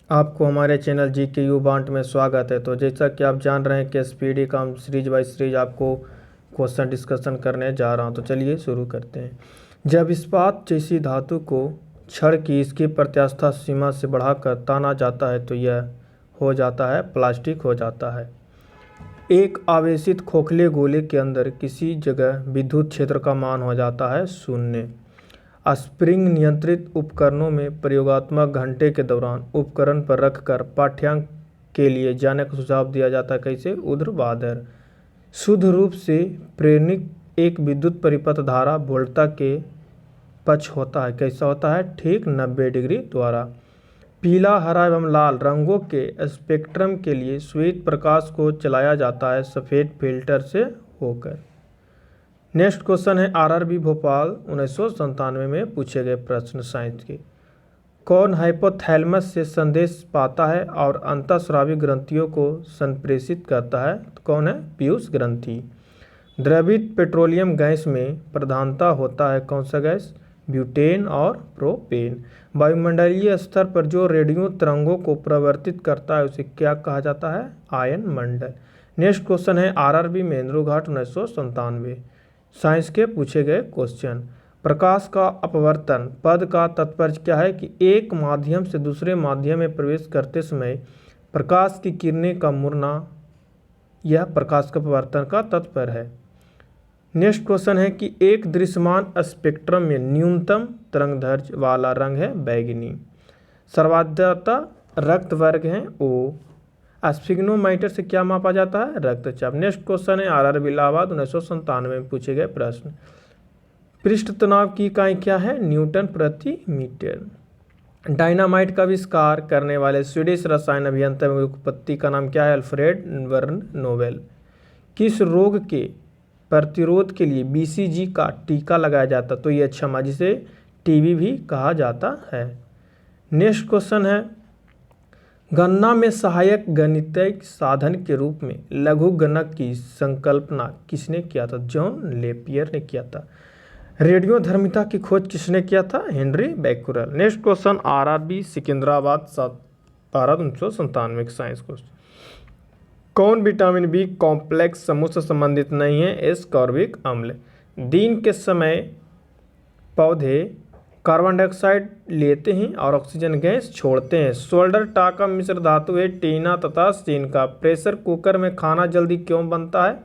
आपको हमारे चैनल जी के यू बांट में स्वागत है। तो जैसा कि आप जान रहे हैं कि एसपीडी का हम सीरीज बाई सीरीज आपको क्वेश्चन डिस्कशन करने जा रहा हूं। तो चलिए शुरू करते हैं। जब इस्पात जैसी धातु को क्षण की इसकी प्रत्यास्था सीमा से बढ़ाकर ताना जाता है तो यह हो जाता है प्लास्टिक हो जाता है। एक आवेशित खोखले गोले के अंदर किसी जगह विद्युत क्षेत्र का मान हो जाता है 0। स्प्रिंग नियंत्रित उपकरणों में प्रयोगात्मक घंटे के दौरान उपकरण पर रखकर पाठ्यांक के लिए जाने का सुझाव दिया जाता है। कैसे? ऊर्ध्वाधर। शुद्ध रूप से प्रेरणिक एक विद्युत परिपथ धारा वोल्टता के पक्ष होता है। कैसा होता है? ठीक 90 डिग्री द्वारा। पीला, हरा एवं लाल रंगों के स्पेक्ट्रम के लिए श्वेत प्रकाश को चलाया जाता है सफ़ेद फिल्टर से होकर। नेक्स्ट क्वेश्चन है आरआरबी भोपाल 1997 में पूछे गए प्रश्न साइंस के। कौन हाइपोथैलेमस से संदेश पाता है और अंतःस्रावी ग्रंथियों को संप्रेषित करता है? तो कौन है? पीयूष ग्रंथि। द्रवित पेट्रोलियम गैस में प्रधानता होता है कौन सा गैस? ब्यूटेन और प्रोपेन। वायुमंडलीय स्तर पर जो रेडियो तरंगों को प्रवर्तित करता है उसे क्या कहा जाता है? आयन मंडल। नेक्स्ट क्वेश्चन है आरआरबी महेंद्र घाट 1997 साइंस के पूछे गए क्वेश्चन। प्रकाश का अपवर्तन पद का तात्पर्य क्या है? कि एक माध्यम से दूसरे माध्यम में प्रवेश करते समय प्रकाश की किरणें का मुड़ना, यह प्रकाश का अपवर्तन का तात्पर्य है। नेक्स्ट क्वेश्चन है कि एक दृश्यमान स्पेक्ट्रम में न्यूनतम तरंगदैर्घ्य वाला रंग है बैगनी। सर्वाधिकता रक्त वर्ग है O। स्फिग्नोमीटर से क्या मापा जाता है? रक्तचाप। नेक्स्ट क्वेश्चन है आरआरबी इलाहाबाद 1997 में पूछे गए प्रश्न। पृष्ठ तनाव की इकाई क्या है? न्यूटन प्रति मीटर। डायनामाइट का आविष्कार करने वाले स्वीडिश रसायन अभियंता की उत्पत्ति का नाम क्या है? अल्फ्रेड वर्न नोबेल। किस रोग के प्रतिरोध के लिए बीसीजी का टीका लगाया जाता? तो यह क्षमा, जिसे टीबी भी कहा जाता है। नेक्स्ट क्वेश्चन है गणना में सहायक गणितीय साधन के रूप में लघु गणक की संकल्पना किसने किया था? जॉन लेपियर ने किया था। रेडियोधर्मिता की खोज किसने किया था? Henri Becquerel. Next question RRB Secunderabad Bharat 1997 science question. कौन विटामिन बी कॉम्प्लेक्स समूह से संबंधित नहीं है? एस्कॉर्बिक अम्ल। दिन के समय पौधे कार्बन डाइऑक्साइड लेते हैं और ऑक्सीजन गैस छोड़ते हैं। सोल्डर टाका मिश्र धातु है टीना तथा स्टीन का। प्रेशर कुकर में खाना जल्दी क्यों बनता है?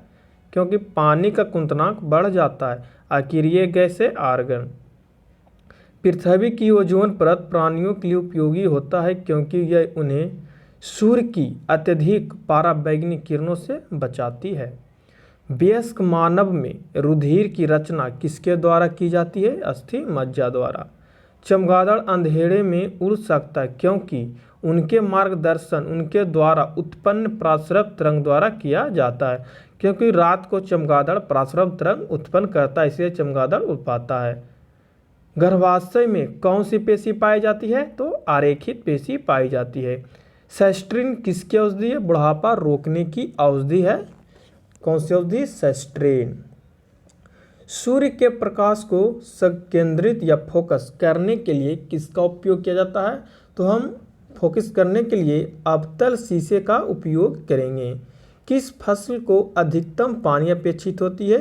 क्योंकि पानी का क्वथनांक बढ़ जाता है। अक्रिय गैस है आर्गन। पृथ्वी की ओजोन परत प्राणियों के लिए उपयोगी होता है क्योंकि यह उन्हें सूर्य की अत्यधिक पराबैंगनी किरणों से बचाती है। वयस्क मानव में रुधिर की रचना किसके द्वारा की जाती है? अस्थि मज्जा द्वारा। चमगादड़ अंधेरे में उड़ सकता है क्योंकि उनके मार्गदर्शन उनके द्वारा उत्पन्न प्रासरव तरंग द्वारा किया जाता है। क्योंकि रात को चमगादड़ प्रासरव तरंग उत्पन्न करता है, इसलिए चमगादड़ उड़ पाता है। गर्भाशय में कौन सी पेशी पाई जाती है? तो आरेखित पेशी पाई जाती है। सेस्ट्रिन किसकी औषधि है? बुढ़ापा रोकने की औषधि है। कौन सी औषधि? सेस्ट्रिन। सूर्य के प्रकाश को संकेंद्रित या फोकस करने के लिए किसका उपयोग किया जाता है? तो हम फोकस करने के लिए अवतल शीशे का उपयोग करेंगे। किस फसल को अधिकतम पानी अपेक्षित होती है?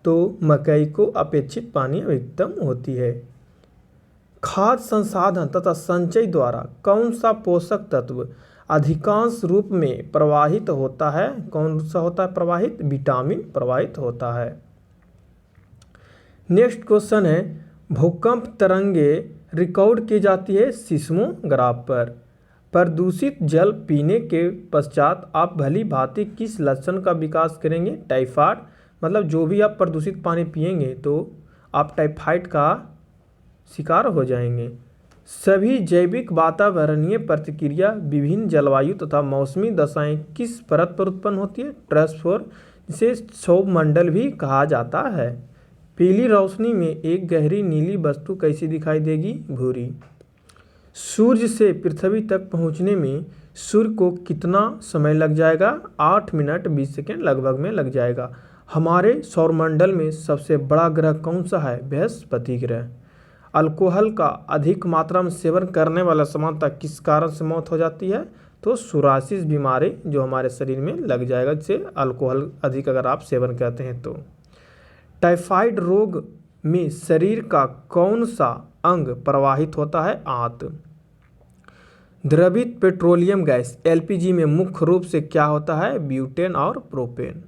तो मकई को अपेक्षित पानी अधिकतम होती है। खाद्य संसाधन तथा संचय द्वारा कौन सा पोषक तत्व अधिकांश रूप में प्रवाहित होता है? कौन सा होता है प्रवाहित? विटामिन प्रवाहित होता है। नेक्स्ट क्वेश्चन है भूकंप तरंगे रिकॉर्ड की जाती है सिस्मोग्राफ पर। प्रदूषित जल पीने के पश्चात आप भली भांति किस लक्षण का विकास करेंगे? टाइफाइड। मतलब जो भी आप प्रदूषित पानी पिएंगे तो आप टाइफाइड का शिकार हो जाएंगे। सभी जैविक वातावरणीय प्रतिक्रिया विभिन्न जलवायु तथा मौसमी दशाएं किस परत पर उत्पन्न होती है? ट्रोपोस्फियर, जिसे सौरमंडल भी कहा जाता है। पीली रोशनी में एक गहरी नीली वस्तु कैसी दिखाई देगी? भूरी। सूर्य से पृथ्वी तक पहुंचने में सूर्य को कितना समय लग जाएगा? 8 मिनट 20 सेकेंड लगभग में लग जाएगा। हमारे सौरमंडल में सबसे बड़ा ग्रह कौन सा है? बृहस्पति ग्रह। अल्कोहल का अधिक मात्रा में सेवन करने वाला सामान्यतः किस कारण से मौत हो जाती है? तो सोरासिस बीमारी जो हमारे शरीर में लग जाएगा, जिससे अल्कोहल अधिक अगर आप सेवन करते हैं तो। टाइफाइड रोग में शरीर का कौन सा अंग प्रवाहित होता है? आंत। द्रवित पेट्रोलियम गैस एलपीजी में मुख्य रूप से क्या होता है? ब्यूटेन और प्रोपेन।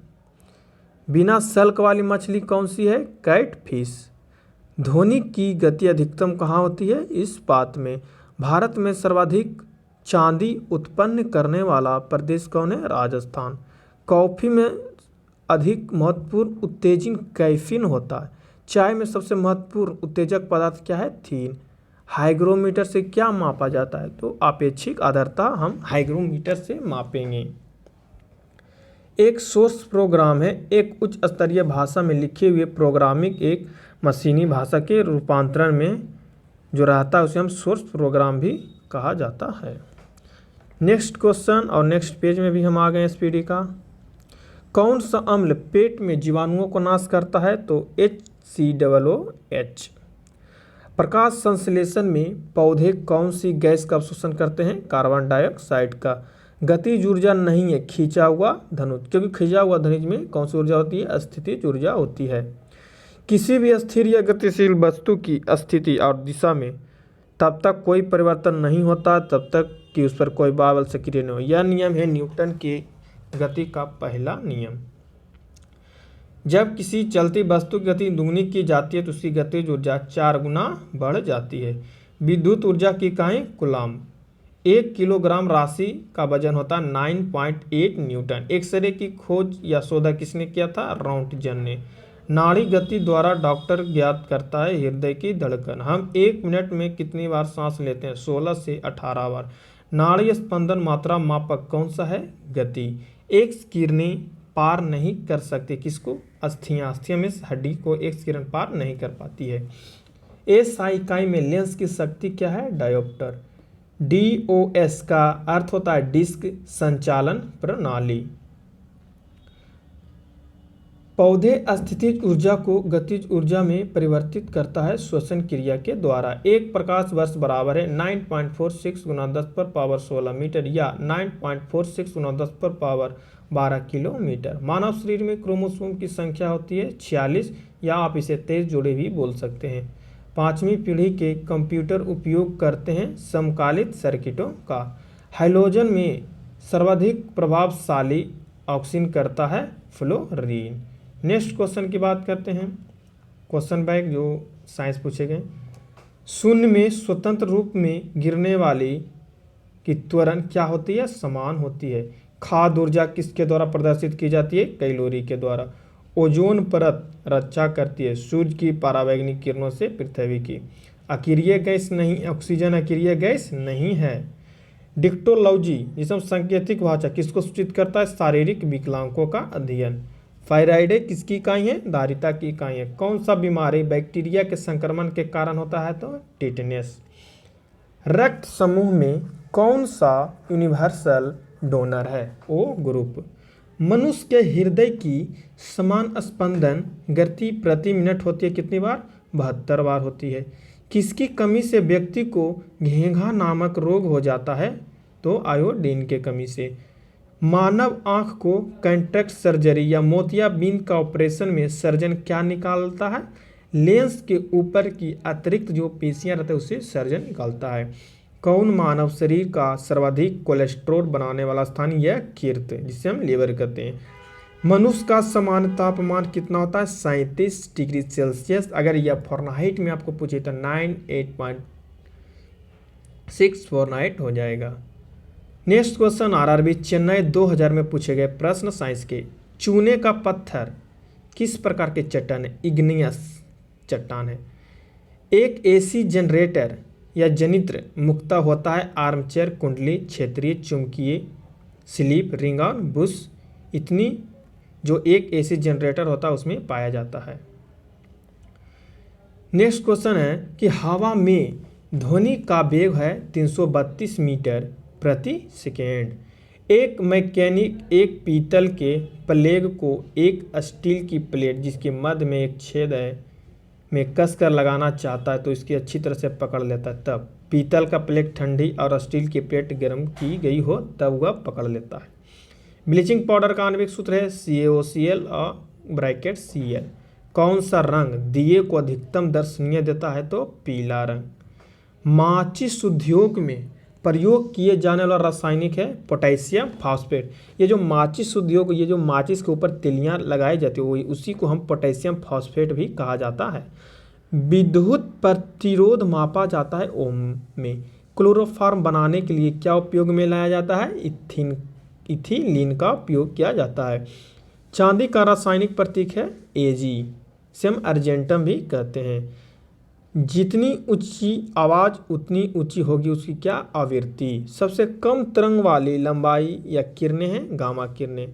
बिना सल्क वाली मछली कौन सी है? कैटफिश। ध्वनि की गति अधिकतम कहाँ होती है? इस्पात में। भारत में सर्वाधिक चांदी उत्पन्न करने वाला प्रदेश कौन है? राजस्थान। कॉफ़ी में अधिक महत्वपूर्ण उत्तेजक कैफीन होता है। चाय में सबसे महत्वपूर्ण उत्तेजक पदार्थ क्या है? थीन। हाइग्रोमीटर से क्या मापा जाता है? तो आपेक्षिक आर्द्रता हम हाइग्रोमीटर से मापेंगे। एक सोर्स प्रोग्राम है एक उच्च स्तरीय भाषा में लिखे हुए प्रोग्रामिंग एक मशीनी भाषा के रूपांतरण में जो रहता है उसे हम सोर्स प्रोग्राम भी कहा जाता है। नेक्स्ट क्वेश्चन और नेक्स्ट पेज में भी हम आ गए एसपीडी का। कौन सा अम्ल पेट में जीवाणुओं को नाश करता है? तो HCOOH। प्रकाश संश्लेषण में पौधे कौन सी गैस का अवशोषण करते हैं? कार्बन डाइऑक्साइड का। गतिज ऊर्जा नहीं है खींचा हुआ धनुष, क्योंकि खींचा हुआ धनुष में कौन सी ऊर्जा होती है? स्थितिज ऊर्जा होती है। किसी भी स्थिर या गतिशील वस्तु की स्थिति और दिशा में तब तक कोई परिवर्तन नहीं होता तब तक कि उस पर कोई बल सक्रिय न हो। यह नियम है न्यूटन के गति का पहला नियम। जब किसी चलती वस्तु की गति दुगनी की जाती है तो उसकी गतिज ऊर्जा 4 गुना बढ़ जाती है। विद्युत ऊर्जा की इकाई कूलाम। 1 किलोग्राम राशि का वजन होता है 9.8 न्यूटन। एक्सरे की खोज या शोध किसने किया था? रॉन्टजन ने। नाड़ी गति द्वारा डॉक्टर ज्ञात करता है हृदय की धड़कन। हम 1 मिनट में कितनी बार सांस लेते हैं? 16 से 18 बार। नाड़ी स्पंदन मात्रा मापक कौन सा है? गति। एक्स किरणें पार नहीं कर सकती किसको? अस्थियां। अस्थियां में हड्डी को एक्स किरण पार नहीं कर पाती है। एसआई इकाई में लेंस की शक्ति क्या है? डायोप्टर। DOS का अर्थ होता है डिस्क संचालन प्रणाली। पौधे स्थितिज ऊर्जा को गतिज ऊर्जा में परिवर्तित करता है श्वसन क्रिया के द्वारा। एक प्रकाश वर्ष बराबर है 9.46 × 10⁻16 मीटर या 9.46 × 10⁻12 किलोमीटर। मानव शरीर में क्रोमोसोम की संख्या होती है 46 या आप इसे 23 जोड़े भी बोल सकते हैं। 5वीं पीढ़ी के कंप्यूटर उपयोग करते हैं समकालित सर्किटों का। हाइड्रोजन में सर्वाधिक प्रभावशाली ऑक्सीजन करता है फ्लोरीन। नेक्स्ट क्वेश्चन की बात करते हैं। क्वेश्चन बैंक जो साइंस पूछे गए। शून्य में स्वतंत्र रूप में गिरने वाली की त्वरण क्या होती है? समान होती है। खाद्य ऊर्जा किसके द्वारा प्रदर्शित की जाती है? कैलोरी के द्वारा। ओजोन परत रक्षा करती है सूर्य की परावैंगनिक किरणों से पृथ्वी की। अक्रिय गैस नहीं, ऑक्सीजन अक्रिय गैस नहीं है। डिक्टोलॉजी जिसमें सांकेतिक भाषा किसको सूचित करता है? शारीरिक विकलांगों का अध्ययन। फायराइडे किसकी इकाई है? धारिता की इकाई है। कौन सा बीमारी बैक्टीरिया के संक्रमण के कारण होता है? तो टिटेनस। रक्त समूह में कौन सा यूनिवर्सल डोनर है? O group. मनुष्य के हृदय की समान स्पंदन गति प्रति मिनट होती है कितनी बार? 72 बार होती है। किसकी कमी से व्यक्ति को घेंघा नामक रोग हो जाता है? तो आयोडीन के कमी से। मानव आंख को कैंटरेक्ट सर्जरी या मोतियाबिंद का ऑपरेशन में सर्जन क्या निकालता है? लेंस के ऊपर की अतिरिक्त जो पेशियां रहती है उसे सर्जन निकालता है। कौन मानव शरीर का सर्वाधिक कोलेस्ट्रॉल बनाने वाला स्थान? यह कीर्त जिसे हम लीवर कहते हैं। मनुष्य का सामान्य तापमान कितना होता है? 37 डिग्री सेल्सियस। अगर यह फॉरेनहाइट में आपको पूछे तो 98.6 फॉरेनहाइट हो जाएगा। नेक्स्ट क्वेश्चन आरआरबी चेन्नई 2000 में पूछे गए प्रश्न साइंस के। चूने का पत्थर किस प्रकार के चट्टान है? इग्नियस चट्टान है। एक एसी जनरेटर या जनित्र मुक्ता होता है आर्मचेयर, कुंडली, क्षेत्रीय चुंबकीय, स्लिप रिंग और बुश। इतनी जो एक एसी जनरेटर होता है उसमें पाया जाता है। नेक्स्ट क्वेश्चन है कि हवा में ध्वनि का वेग है 332 मीटर प्रति सेकेंड। एक मैकेनिक एक पीतल के प्लेग को एक स्टील की प्लेट जिसके मध्य में एक छेद है में कस कर लगाना चाहता है तो इसकी अच्छी तरह से पकड़ लेता है। तब पीतल का प्लेट ठंडी और स्टील की प्लेट गर्म की गई हो तब वह पकड़ लेता है। ब्लीचिंग पाउडर का आणविक सूत्र है CaOCl और ब्रैकेट Cl। कौन सा रंग दिए को अधिकतम दर्शनीय देता है तो पीला रंग। माचिस उद्योग में प्रयोग किए जाने वाला रासायनिक है पोटेशियम फास्फेट। ये जो माचिस उद्योग, ये जो माचिस के ऊपर तिलियाँ लगाई जाती है उसी को हम पोटेशियम फास्फेट भी कहा जाता है। विद्युत प्रतिरोध मापा जाता है ओम में। क्लोरोफॉर्म बनाने के लिए क्या उपयोग में लाया जाता है? इथिलीन का उपयोग किया जाता है। चांदी का रासायनिक प्रतीक है Ag, से हम अर्जेंटम भी कहते हैं। जितनी ऊंची आवाज़ उतनी ऊंची होगी उसकी क्या? आवृत्ति। सबसे कम तरंग वाली लंबाई या किरणें हैं गामा किरणें।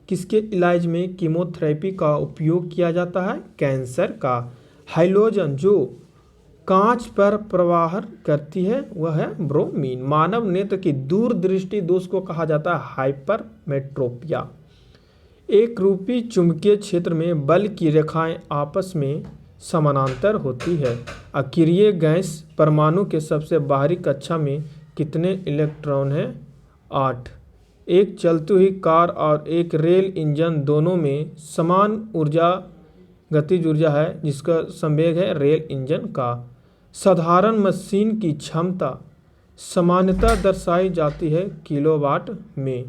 किसके इलाज में कीमोथेरेपी का उपयोग किया जाता है? कैंसर का। हाइड्रोजन जो कांच पर प्रवाह करती है वह है ब्रोमीन। मानव नेत्र की दूरदृष्टि दोष को कहा जाता है हाइपरमेट्रोपिया। एक रूपी चुंबकीय क्षेत्र में बल की रेखाएं आपस में समानांतर होती है। अक्रिय गैस परमाणु के सबसे बाहरी कक्षा में कितने इलेक्ट्रॉन हैं? 8। एक चलती हुई कार और एक रेल इंजन दोनों में समान गतिज ऊर्जा है जिसका संवेग है रेल इंजन का। साधारण मशीन की क्षमता सामान्यतः दर्शाई जाती है किलोवाट में।